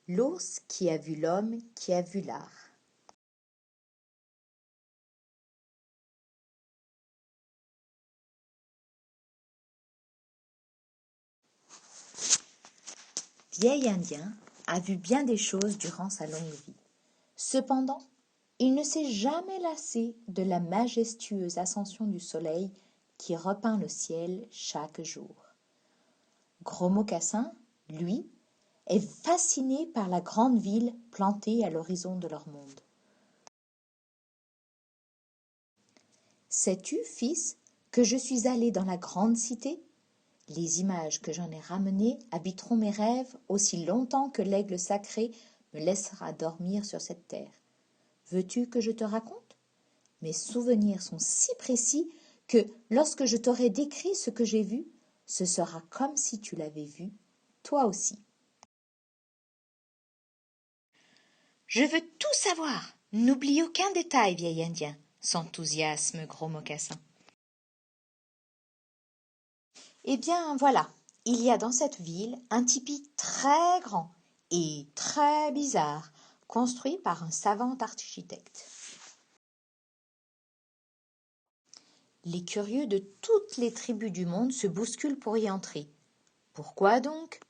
L'ours qui a vu l'homme qui a vu l'art. Vieil Indien a vu bien des choses durant sa longue vie. Cependant, il ne s'est jamais lassé de la majestueuse ascension du soleil qui repeint le ciel chaque jour. Gros Mocassin, lui, est fasciné par la grande ville plantée à l'horizon de leur monde. Sais-tu, fils, que je suis allé dans la grande cité? Les images que j'en ai ramenées habiteront mes rêves aussi longtemps que l'aigle sacré me laissera dormir sur cette terre. Veux-tu que je te raconte? Mes souvenirs sont si précis que lorsque je t'aurai décrit ce que j'ai vu, ce sera comme si tu l'avais vu, toi aussi. Je veux tout savoir. N'oublie aucun détail, vieil Indien, s'enthousiasme Gros Mocassin. Eh bien, voilà, il y a dans cette ville un tipi très grand et très bizarre, construit par un savant architecte. Les curieux de toutes les tribus du monde se bousculent pour y entrer. Pourquoi donc?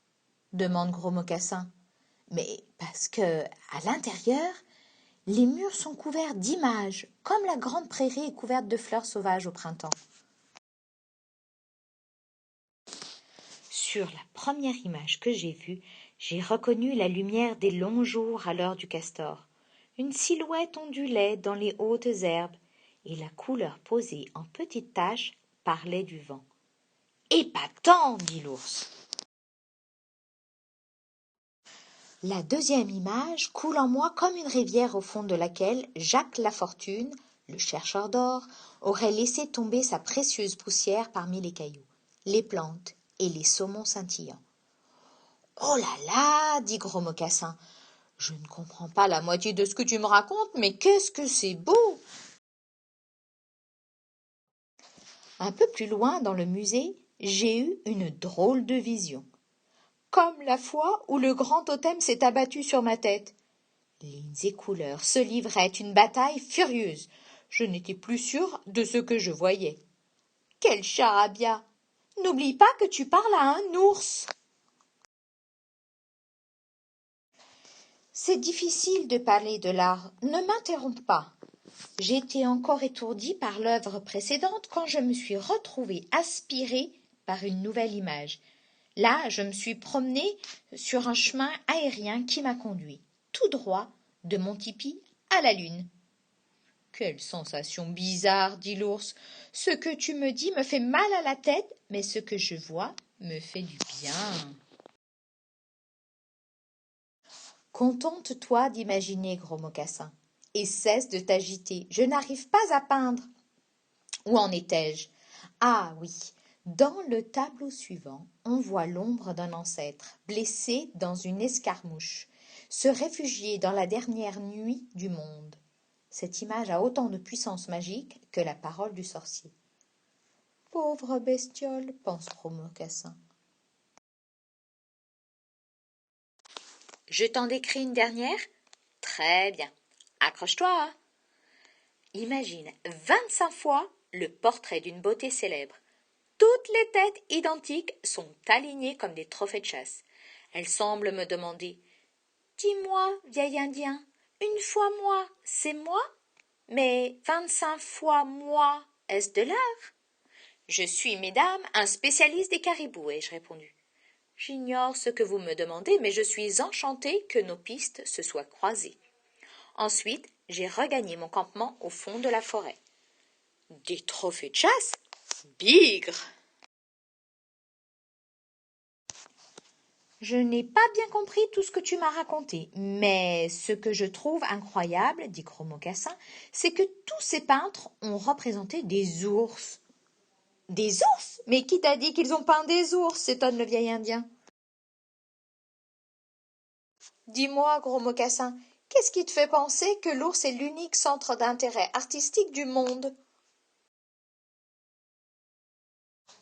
Demande Gros Mocassin. Mais parce que, à l'intérieur, les murs sont couverts d'images, comme la grande prairie est couverte de fleurs sauvages au printemps. Sur la première image que j'ai vue, j'ai reconnu la lumière des longs jours à l'heure du castor. Une silhouette ondulait dans les hautes herbes, et la couleur posée en petites taches parlait du vent. « Épatant !» dit l'ours. La deuxième image coule en moi comme une rivière au fond de laquelle Jacques Lafortune, le chercheur d'or, aurait laissé tomber sa précieuse poussière parmi les cailloux, les plantes et les saumons scintillants. « Oh là là !» dit Gros Mocassin. « Je ne comprends pas la moitié de ce que tu me racontes, mais qu'est-ce que c'est beau !» Un peu plus loin dans le musée, j'ai eu une drôle de vision. Comme la fois où le grand totem s'est abattu sur ma tête. Lignes et couleurs se livraient une bataille furieuse. Je n'étais plus sûre de ce que je voyais. Quel charabia! N'oublie pas que tu parles à un ours. C'est difficile de parler de l'art. Ne m'interromps pas. J'étais encore étourdie par l'œuvre précédente quand je me suis retrouvée aspirée par une nouvelle image. Là, je me suis promenée sur un chemin aérien qui m'a conduit, tout droit, de mon tipi à la lune. « Quelle sensation bizarre !» dit l'ours. « Ce que tu me dis me fait mal à la tête, mais ce que je vois me fait du bien. » Contente-toi d'imaginer, Gros Mocassin, et cesse de t'agiter. Je n'arrive pas à peindre. Où en étais-je? Ah oui, dans le tableau suivant, on voit l'ombre d'un ancêtre, blessé dans une escarmouche, se réfugier dans la dernière nuit du monde. Cette image a autant de puissance magique que la parole du sorcier. Pauvre bestiole, pense Gros Mocassin. Je t'en décris une dernière? Très bien. Accroche-toi. Imagine 25 fois le portrait d'une beauté célèbre. Toutes les têtes identiques sont alignées comme des trophées de chasse. Elles semblent me demander « Dis-moi, vieil Indien, une fois moi, c'est moi? Mais 25 fois moi, est-ce de l'art ?» Je suis, mesdames, un spécialiste des caribous, ai-je répondu. J'ignore ce que vous me demandez, mais je suis enchantée que nos pistes se soient croisées. Ensuite, j'ai regagné mon campement au fond de la forêt. Des trophées de chasse? Bigre! Je n'ai pas bien compris tout ce que tu m'as raconté, mais ce que je trouve incroyable, dit Gros Mocassin, c'est que tous ces peintres ont représenté des ours. Des ours? Mais qui t'a dit qu'ils ont peint des ours? S'étonne le vieil Indien. Dis-moi, Gros Mocassin, qu'est-ce qui te fait penser que l'ours est l'unique centre d'intérêt artistique du monde?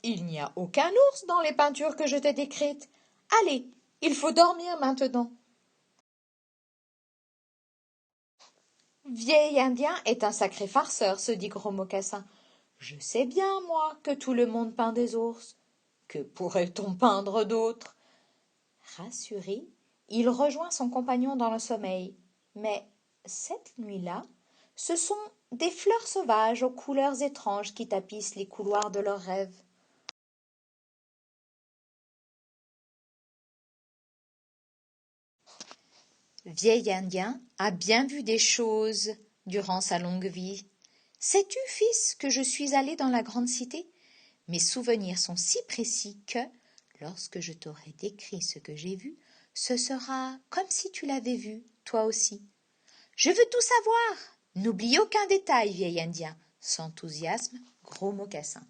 Il n'y a aucun ours dans les peintures que je t'ai décrites. Allez, il faut dormir maintenant. Vieil Indien est un sacré farceur, se dit Gros Mocassin. Je sais bien, moi, que tout le monde peint des ours. Que pourrait-on peindre d'autre? Rassuré, il rejoint son compagnon dans le sommeil. Mais cette nuit-là, ce sont des fleurs sauvages aux couleurs étranges qui tapissent les couloirs de leurs rêves. Vieil Indien a bien vu des choses durant sa longue vie. Sais-tu, fils, que je suis allé dans la grande cité? Mes souvenirs sont si précis que, lorsque je t'aurai décrit ce que j'ai vu, ce sera comme si tu l'avais vu, toi aussi. Je veux tout savoir. N'oublie aucun détail, vieil Indien, s'enthousiasme Gros Mocassin.